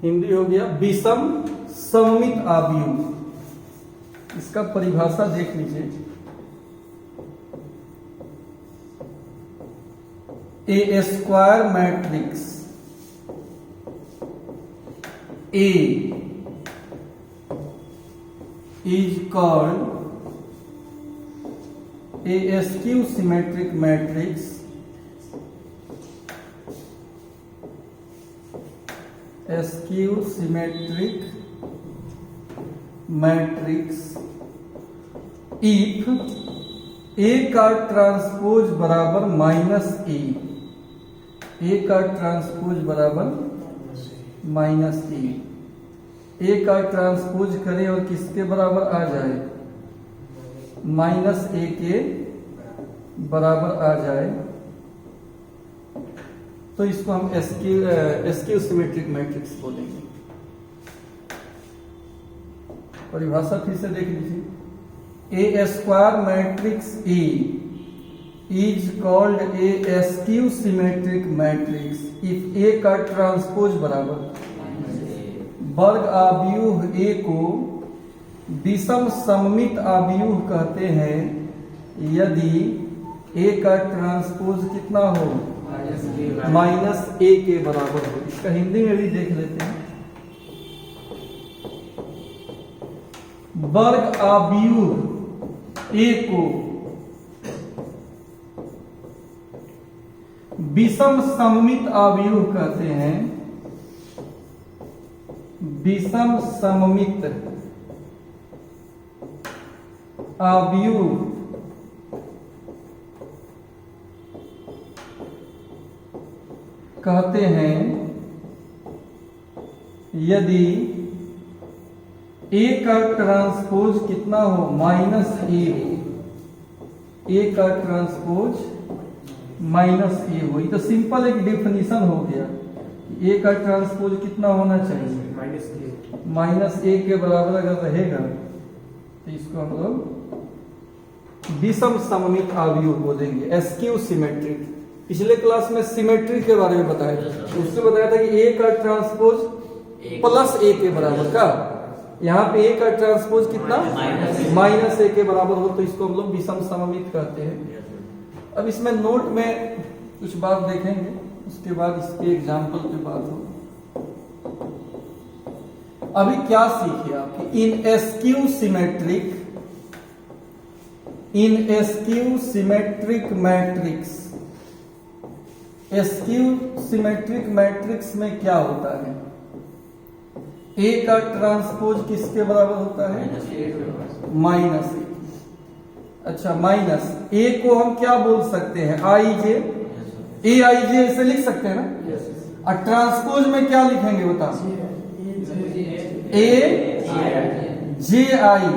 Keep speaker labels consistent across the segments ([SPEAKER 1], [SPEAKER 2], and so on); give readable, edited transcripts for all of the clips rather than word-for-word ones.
[SPEAKER 1] हिंदी हो गया विषम सममित आव्यूह। इसका परिभाषा देख लीजिए। A square matrix A is called a skew symmetric matrix if A का ट्रांसपोज बराबर माइनस ए का ट्रांसपोज बराबर माइनस ए का ट्रांसपोज करें और किसके बराबर आ जाए, माइनस ए के बराबर आ जाए, तो इसको हम एस्क्यू सिमेट्रिक मैट्रिक्स बोलेंगे। परिभाषा फिर से देख लीजिए। A square matrix A is called a skew symmetric matrix if A का ट्रांसपोज बराबर वर्ग आव्यूह ए को विषम सममित आव्यूह कहते हैं यदि ए का ट्रांसपोज कितना हो, माइनस ए के बराबर हो। इसका हिंदी में भी देख लेते हैं। वर्ग आव्यूह ए को विषम सममित आव्यूह कहते हैं, विषम सममित आव्यूह कहते हैं यदि ए का ट्रांसपोज कितना हो, माइनस ए का ट्रांसपोज माइनस ए हो। ये तो सिंपल एक डेफिनेशन हो गया। ए का ट्रांसपोज कितना होना चाहिए, माइनस ए के बराबर अगर रहेगा तो इसको हम लोग विषम सममित आव्यूह बोलेंगे, एस्क्यू सिमेट्रिक। पिछले क्लास में सिमेट्री के बारे में बताया था, उससे बताया था कि ए का ट्रांसपोज प्लस ए के बराबर का, यहाँ पे ए का ट्रांसपोज कितना, माइनस ए के बराबर हो, तो इसको हम लोग विषम सममित कहते हैं। अब इसमें नोट में कुछ बात देखेंगे, उसके बाद इसके एग्जाम्पल पे बात हो। अभी क्या सीखे आप, in skew symmetric matrix, skew symmetric matrix में क्या होता है, ए का ट्रांसपोज किसके बराबर होता है, माइनस ए। अच्छा, माइनस ए को हम क्या बोल सकते हैं, आई जे, ए आई जे ऐसे लिख सकते हैं ना। और ट्रांसपोज में क्या लिखेंगे बता, ए जे आई,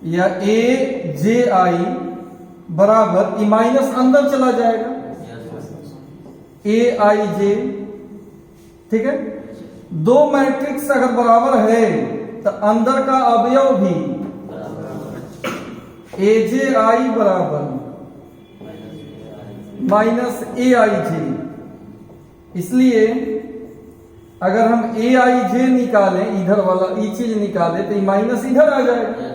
[SPEAKER 1] या ए जे आई बराबर, ई माइनस अंदर चला जाएगा, ए आई जे। ठीक है, दो मैट्रिक्स अगर बराबर है तो अंदर का अवयव भी ए जे आई बराबर माइनस ए आई जे। इसलिए अगर हम ए आई जे निकालें, इधर वाला ई चीज निकाले, तो माइनस इधर आ जाएगा,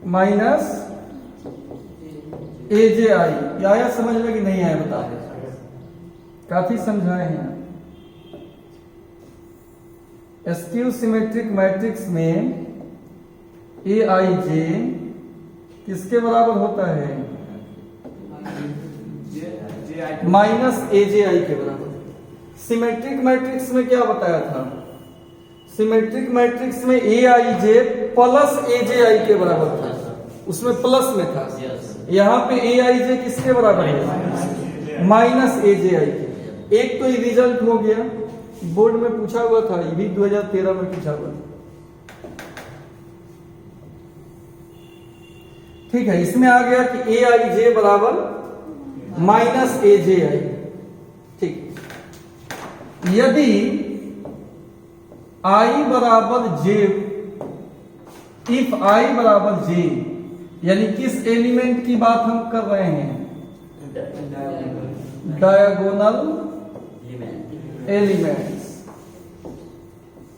[SPEAKER 1] माइनस ए जे आई। आया समझ में कि नहीं आया बता, काफी समझाए हैं। एस्क्यू सिमेट्रिक मैट्रिक्स में ए आई जे किसके बराबर होता है, माइनस ए जे आई के बराबर। सिमेट्रिक मैट्रिक्स में क्या बताया था, सिमेट्रिक मैट्रिक्स में ए आई जे प्लस ए जे आई के बराबर था, उसमें प्लस में था। यहाँ पे ए आई जे किसके बराबर है, माइनस ए जे आई के। एक तो ये रिजल्ट हो गया, बोर्ड में पूछा हुआ था, ये भी 2013 में पूछा हुआ था। ठीक है, इसमें आ गया कि ए आई जे बराबर माइनस ए जे आई। ठीक, यदि आई बराबर जे, इफ आई बराबर जे, यानी किस एलिमेंट की बात हम कर रहे हैं, डायगोनल एलिमेंट्स।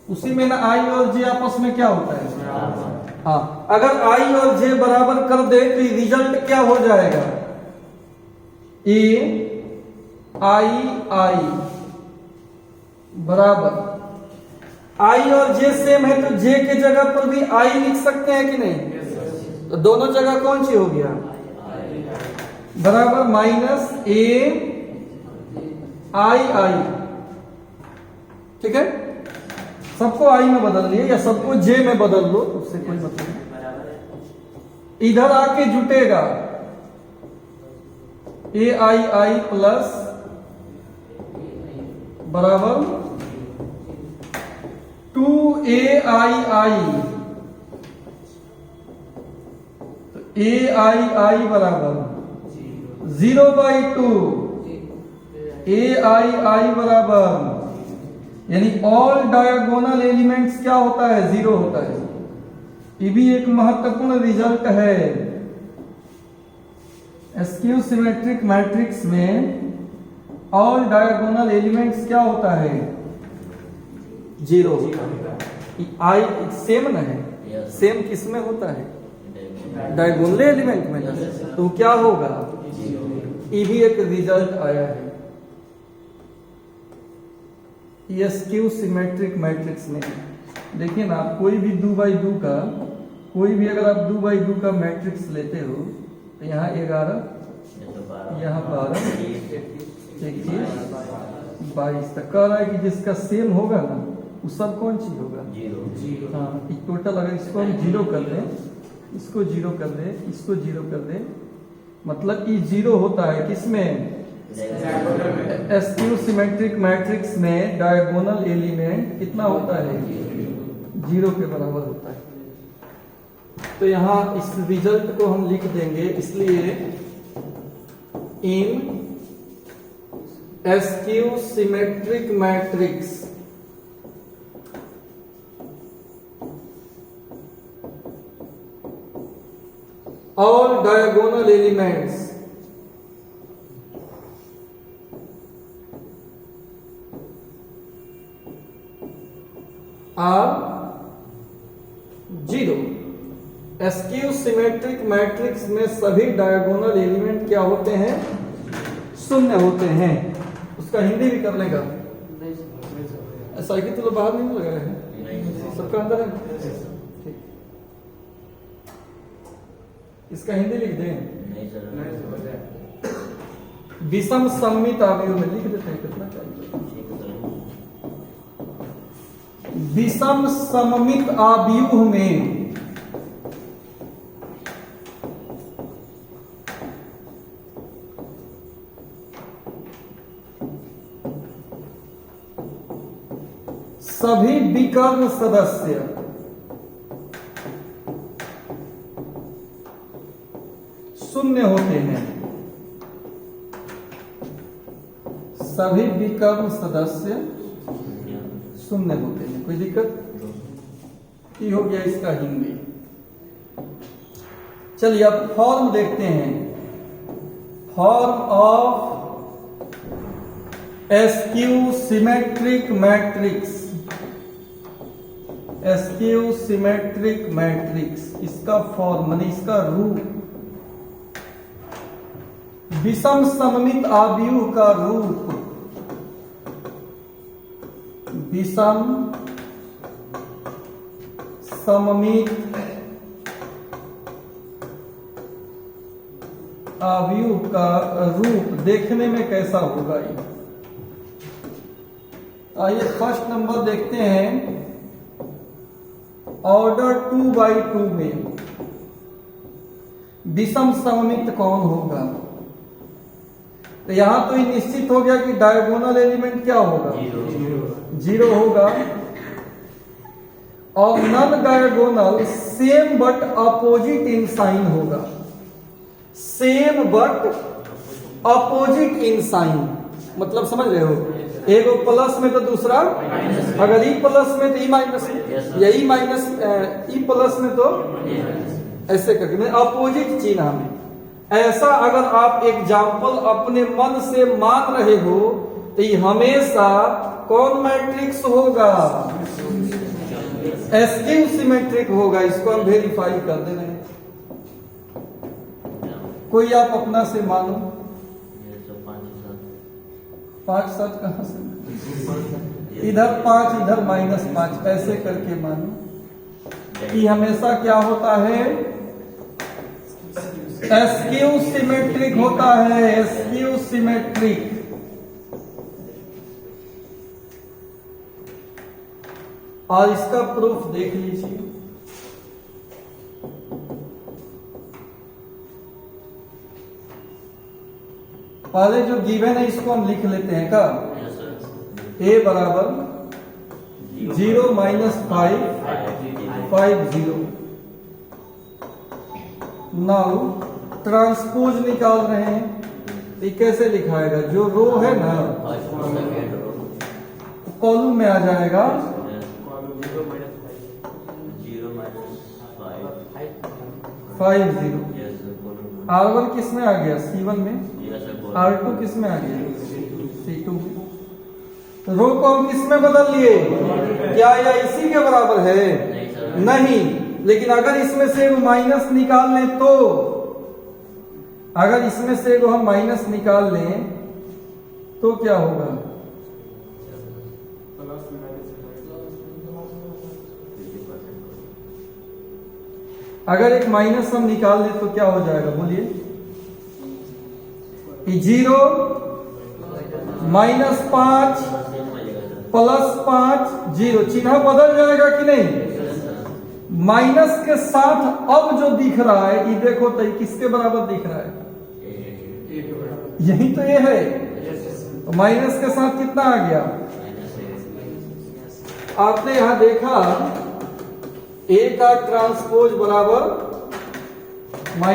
[SPEAKER 1] उसी में ना आई और जे आपस में क्या होता है? हाँ, अगर आई और जे बराबर कर दे तो रिजल्ट क्या हो जाएगा? ए आई आई बराबर, आई और जे सेम है तो जे के जगह पर भी आई लिख सकते हैं कि नहीं? तो दोनों जगह कौन सी हो गया? बराबर माइनस ए आई आई। ठीक है, सबको आई में बदल लिए या सबको जे में बदल लो, उससे कोई मतलब नहीं। इधर आके जुटेगा ए आई आई प्लस बराबर 2 आई आई। तो ए आई आई बराबर 0/2 ए आई आई बराबर, यानी ऑल डायगोनल एलिमेंट्स क्या होता है? 0 होता है। ये भी एक महत्वपूर्ण रिजल्ट है। स्क्यू सिमेट्रिक मैट्रिक्स में ऑल डायगोनल एलिमेंट्स क्या होता है? 0 होता है। आई सेम ना है, सेम किस में होता है? डायगोनल एलिमेंट में। तो क्या होगा? ये भी एक रिजल्ट आया है स्क्यू सिमेट्रिक मैट्रिक्स में। देखिए ना, कोई भी 2/2 का, कोई भी अगर आप 2/2 का मैट्रिक्स लेते हो तो यहाँ 11, यहाँ 12, 21, 22 तक कह रहा है कि जिसका सेम होगा ना वो सब कौन सी होगा? 0। हाँ, टोटल अगर इसको हम 0 कर दें, इसको 0 कर दे, इसको 0 कर दे, मतलब कि 0 होता है किसमें? स्क्यू सिमेट्रिक मैट्रिक्स में डायगोनल एलिमेंट कितना होता है? 0 के बराबर होता है। तो यहां इस रिजल्ट को हम लिख देंगे, इसलिए in skew symmetric matrix all diagonal elements are 0। Skew symmetric matrix में सभी डायगोनल एलिमेंट क्या होते हैं? शून्य होते हैं। उसका हिंदी भी कर लेगा। साइकिल तो बाहर नहीं लगा है, सबका अंदर है। इसका हिंदी लिख दें? विषम सममित आव्यूह में लिख देते हैं। कितना चाहिए? विषम सममित आव्यूह में सभी विकर्ण सदस्य शून्य होते हैं। सभी विकर्ण सदस्य शून्य होते हैं। कोई दिक्कत? ये हो गया इसका हिंदी। चलिए अब फॉर्म देखते हैं। Form of skew symmetric matrix. Skew symmetric matrix, इसका फॉर्म माने इसका रूप, विषम सममित आव्यूह का रूप, विषम सममित आव्यूह का रूप देखने में कैसा होगा? ये आइए फर्स्ट नंबर देखते हैं। ऑर्डर 2/2 में विषम सममित कौन होगा? तो यहां तो ये निश्चित हो गया कि डायगोनल एलिमेंट क्या होगा? 0 होगा। और non diagonal same but opposite in sign होगा। Same but opposite in sign मतलब समझ रहे हो? एक प्लस में तो दूसरा, अगर ई प्लस में तो ई माइनस में, या ई माइनस ई प्लस में तो ऐसे करके अपोजिट चिन्ह में। ऐसा अगर आप एग्जाम्पल अपने मन से मान रहे हो तो ये हमेशा कौन मैट्रिक्स होगा? एस्क्यू सिमेट्रिक होगा। इसको हम वेरीफाई कर दे रहे हैं। कोई आप अपना से मानो। 5 7 कहां से? इधर 5 इधर -5 ऐसे करके मानो कि हमेशा क्या होता है? एस्क्यू सिमेट्रिक होता है। Askew symmetric. और इसका प्रूफ देख लीजिए। पहले जो गिवन है इसको हम लिख लेते हैं का a बराबर 0 - 5 5 0। नाउ ट्रांसपोज निकाल रहे हैं तो ये कैसे लिखाएगा? जो रो है ना कॉलम में आ जाएगा 5 0। R1 किस में आ गया? C1 में। R2 किस में आ गया? C2 में। तो रो को हम किस में बदल लिए? क्या यह इसी के बराबर है? नहीं। लेकिन अगर इसमें से माइनस निकाल लें तो, अगर इसमें से हम माइनस निकाल लें तो क्या होगा? अगर एक माइनस हम निकाल लें तो क्या हो जाएगा? बोलिए। 0 -5 +5 0। चिन्ह बदल जाएगा कि नहीं? माइनस के साथ अब जो दिख रहा है ये देखो तो ये किसके बराबर दिख रहा है? यही तो ये है। तो माइनस के साथ कितना आ गया? आपने यहां देखा A का ट्रांसपोज बराबर -A,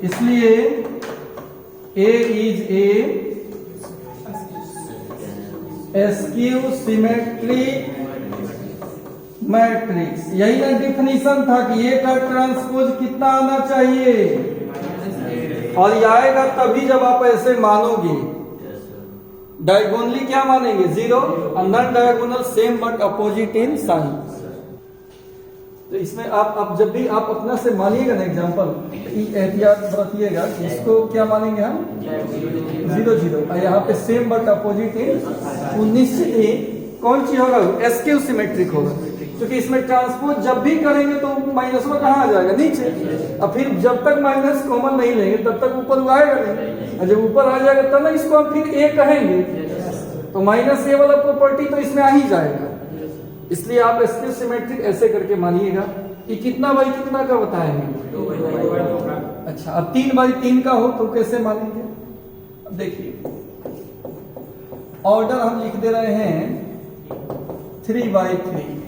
[SPEAKER 1] इसलिए A is a skew symmetric matrix. यही ना डिफिनीशन था कि A का ट्रांसपोज कितना आना चाहिए? और ये आएगा तभी जब आप ऐसे मानोगे। डायगोनली क्या मानेंगे? 0 और non diagonal same but opposite in sign. तो इसमें आप जब भी आप अपना से मानिएगा ना एग्जांपल, एहतियात बरतिएगा कि इसको क्या मानेंगे हम? 0 0। और यहाँ पे सेम बट अपोजिट इन, वो निश्चित ही कौन चीज होगा? एस्क्यू सिमेट्रिक होगा। क्योंकि इसमें ट्रांसपोज जब भी करेंगे तो माइनस में कहाँ आ जाएगा? नीचे। और फिर जब तक माइनस कॉमन नहीं लेंगे तब तक ऊपर आएगा नहीं। और जब ऊपर आ जाएगा तब ना इसको हम फिर A कहेंगे। तो -A वाला प्रॉपर्टी तो इसमें आ ही जाएगा। इसलिए आप एस्क्यू सिमेट्रिक ऐसे करके मानिएगा कि कितना बाई कितना का बताएंगे? 2/3। अच्छा, अब 3/3 का हो तो कैसे मानेंगे? अब देखिए ऑर्डर हम लिख दे रहे हैं 3/3।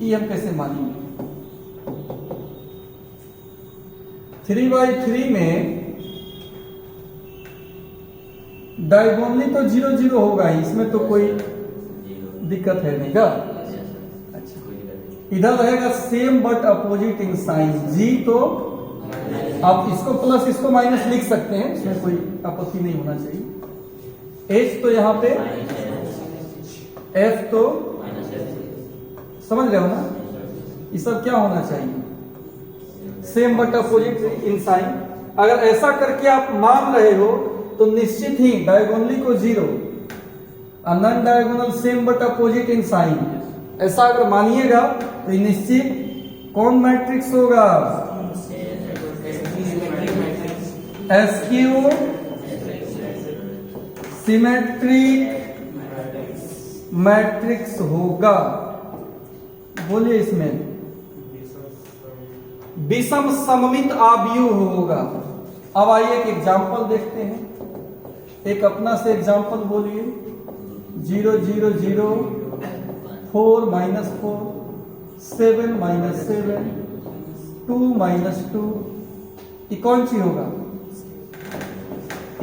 [SPEAKER 1] ये हम कैसे मानेंगे? 3/3 में डायगोनली तो 0 0 होगा ही, इसमें तो कोई दिक्कत है नहीं का? अच्छा, इधर रहेगा same but opposite in sign. G तो आप इसको प्लस इसको माइनस लिख सकते हैं, इसमें कोई आपत्ति नहीं होना चाहिए। H तो यहाँ पे, F तो समझ रहे हो ना? ये सब क्या होना चाहिए? Same but opposite in sign. अगर ऐसा करके आप मान रहे हो तो निश्चित ही डायगोनली को 0 non diagonal same but opposite in sign, ऐसा अगर मानिएगा तो निश्चित कौन मैट्रिक्स होगा? एस्क्यू सिमेट्रिक मैट्रिक्स होगा। बोलिए इसमें विषम सममित आव्यूह होगा। अब आइए एक एग्जांपल देखते हैं। एक अपना से एग्जांपल बोलिए। 0 0 0 4 -4 7 -7 2 -2। ये कौन सी होगा?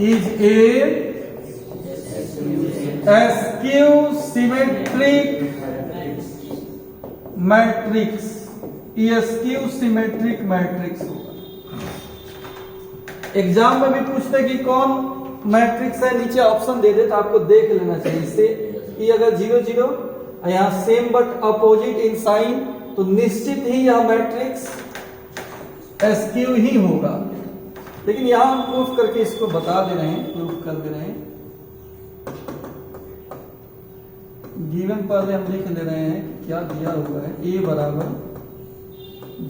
[SPEAKER 1] Is a skew symmetric matrix. Skew symmetric matrix होगा। एग्जाम में भी पूछते कि कौन मैट्रिक्स है, नीचे ऑप्शन दे दे तो आपको देख लेना चाहिए। इससे कि अगर 0 0 यहाँ same but opposite in sign तो निश्चित ही यह मैट्रिक्स एसक्यू ही होगा। लेकिन यहां हम प्रूफ करके इसको बता दे रहे हैं, प्रूफ कर दे रहे हैं। गिवन पहले हम लिख ले रहे हैं कि क्या दिया हुआ है। a बराबर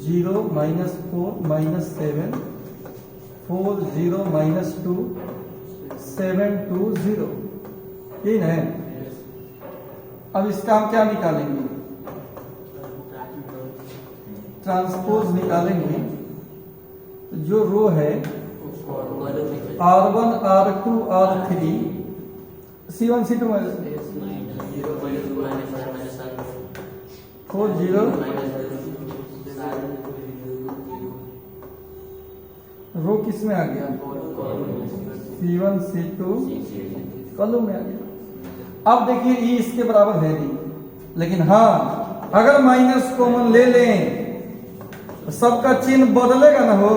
[SPEAKER 1] 0 -4 -7 4 0 -2 7 2 0 तीन है। अब इसका हम क्या निकालेंगे, ट्रांसपोज निकालेंगे। तो जो रो है R1 R2 R3 C1 C2 4 0 रो किस में आ गया, C1 C2 कॉलम में आ गया। अब देखिए E इसके बराबर है नहीं, लेकिन हाँ अगर माइनस कॉमन ले लें तो सबका चिन्ह बदलेगा ना हो।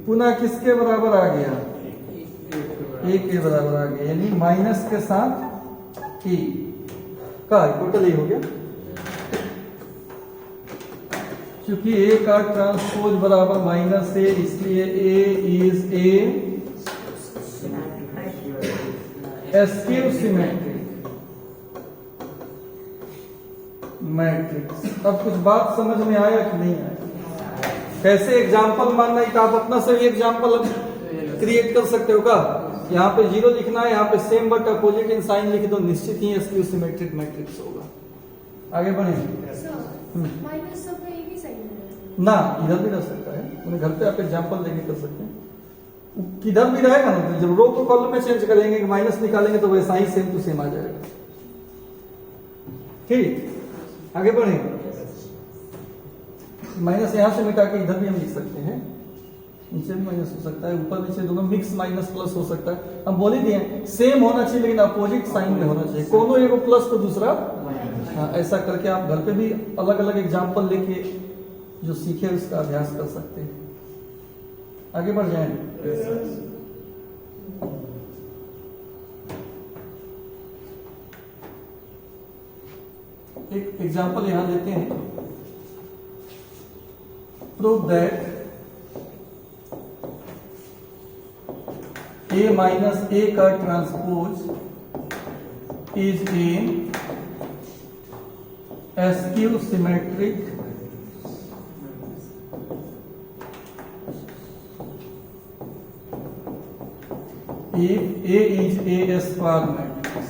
[SPEAKER 1] पुनः किसके बराबर आ गया, ए के बराबर आ गया, यानी माइनस के साथ ई का टोटल हो गया। क्योंकि ए का ट्रांसपोज बराबर माइनस ए, इसलिए A is a skew symmetric matrix. अब कुछ बात समझ में आया कि नहीं आया? कैसे एग्जाम्पल मानना है, तो आप अपना से भी एग्जाम्पल क्रिएट कर सकते हो का। यहाँ पे 0 लिखना है, यहाँ पे same but opposite in sign लिख दो, निश्चित ही एस्क्यू सिमेट्रिक मैट्रिक्स होगा। आगे बढ़े ना, इधर भी रह सकता है, अपने घर पे आप एग्जाम्पल लेके कर सकते हैं। किधर भी रहेगा ना, तो जब रो को कॉलम में चेंज करेंगे, माइनस निकालेंगे तो वैसा ही सेम टू सेम आ जाएगा। ठीक, आगे बढ़े। माइनस यहां से मिटा के इधर भी हम लिख सकते हैं, नीचे भी माइनस हो सकता है, ऊपर नीचे दोनों मिक्स माइनस प्लस हो सकता है। हम बोल ही दिए सेम होना चाहिए, लेकिन अपोजिट साइन में होना चाहिए। कोनो एगो प्लस तो दूसरा। हाँ, ऐसा करके आप घर पे भी अलग अलग एग्जाम्पल लेके जो सीखे उसका अभ्यास कर सकते हैं। आगे बढ़ जाए। एक एग्जाम्पल यहां लेते हैं। Prove that a minus a का transpose is a skew symmetric if A is a square matrix।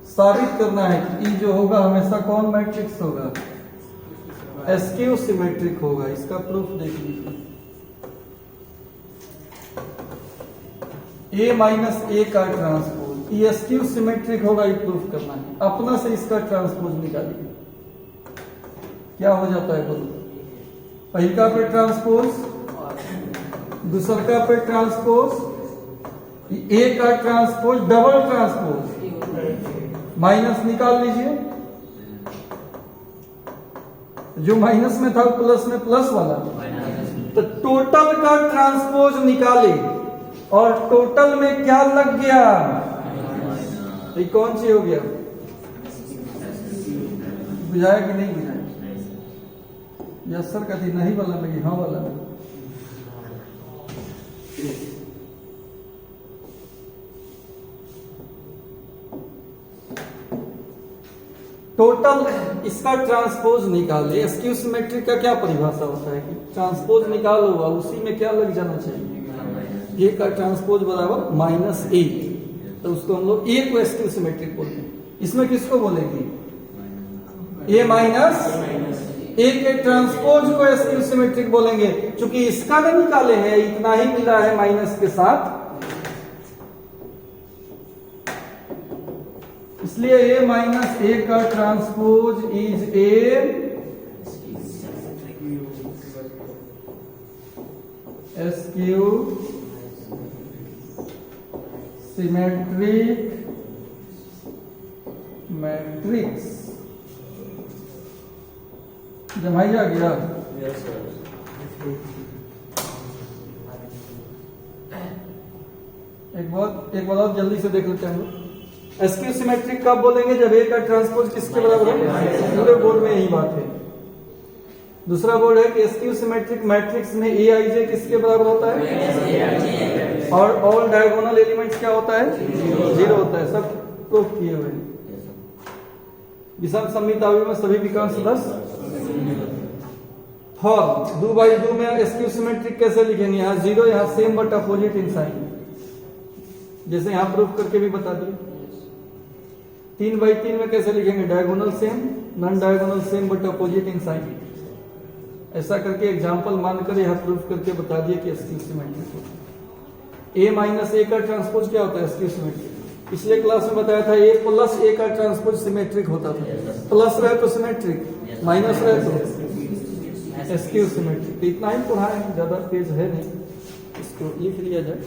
[SPEAKER 1] साबित करना है कि E जो होगा हमेशा कौन मैट्रिक्स होगा, एस्क्यू सिमेट्रिक होगा। इसका प्रूफ देख लीजिए। A माइनस ए का ट्रांसपोज ये एस्क्यू सिमेट्रिक होगा, ये प्रूफ करना है। अपना से इसका ट्रांसपोज निकालिए, क्या हो जाता है बोलो। पहला पे ट्रांसपोज, दूसरा का पे ट्रांसपोज, ए का ट्रांसपोज डबल ट्रांसपोज, माइनस निकाल लीजिए। जो माइनस में था प्लस में, प्लस वाला तो टोटल का ट्रांसपोज निकाले और टोटल में क्या लग गया, ये कौन सी हो गया, बुझाया कि नहीं बुझाया? यस सर कहती नहीं वाला लगी, हाँ वाला लगी। टोटल इसका ट्रांसपोज निकाले। एस्क्यू सिमेट्रिक का क्या परिभाषा होता है कि ट्रांसपोज निकालो और उसी में क्या लग जाना चाहिए, ए का ट्रांसपोज बराबर माइनस ए, तो उसको हम लोग ए को एस्क्यू सिमेट्रिक बोलते हैं। इसमें किसको बोलेंगे, ए माइनस ए के ट्रांसपोज को एस्क्यू सिमेट्रिक बोलेंगे। चूंकि इसका ना निकाले हैं, इतना ही मिला है माइनस के साथ, इसलिए ए माइनस ए का transpose is a skew symmetric matrix जमाई जा गया। एक बार और जल्दी से देख लेते हैं। एसक्यू सिमेट्रिक कब बोलेंगे? जब ए का ट्रांसपोज किसके बराबर है? पूरे बोर्ड में यही बात है। दूसरा बोर्ड है कि एसक्यू सिमेट्रिक मैट्रिक्स में ए आई जे किसके बराबर होता है? और ऑल डायगोनल एलिमेंट्स क्या होता है? जीरो होता है। सब प्रूफ किए हुए हैं। विषम सममितावी में सभी विकर्ण सदस्य फॉर्म 2/2 में एसक्यू सिमेट्रिक कैसे लिखेंगे? यहाँ जीरो, यहाँ same but opposite in sign, जैसे यहाँ प्रूफ करके भी बता दिए। 3/3 में कैसे लिखेंगे? Diagonal same, non diagonal same but opposite in sign. ऐसा करके एग्जांपल मानकर यह प्रूफ करके बता दिए कि एसक्यू सिमेट्रिक होता है। ए माइनस ए का ट्रांसपोज क्या होता है? SQ symmetric. पिछले क्लास में बताया था ए प्लस ए का ट्रांसपोज सिमेट्रिक होता था। प्लस रहे तो सिमेट्रिक, माइनस रहे तो एसक्यू सिमेट्रिक। इतना ही पढ़ा है, ज्यादा पेज है नहीं, इसको लिख लिया जाए।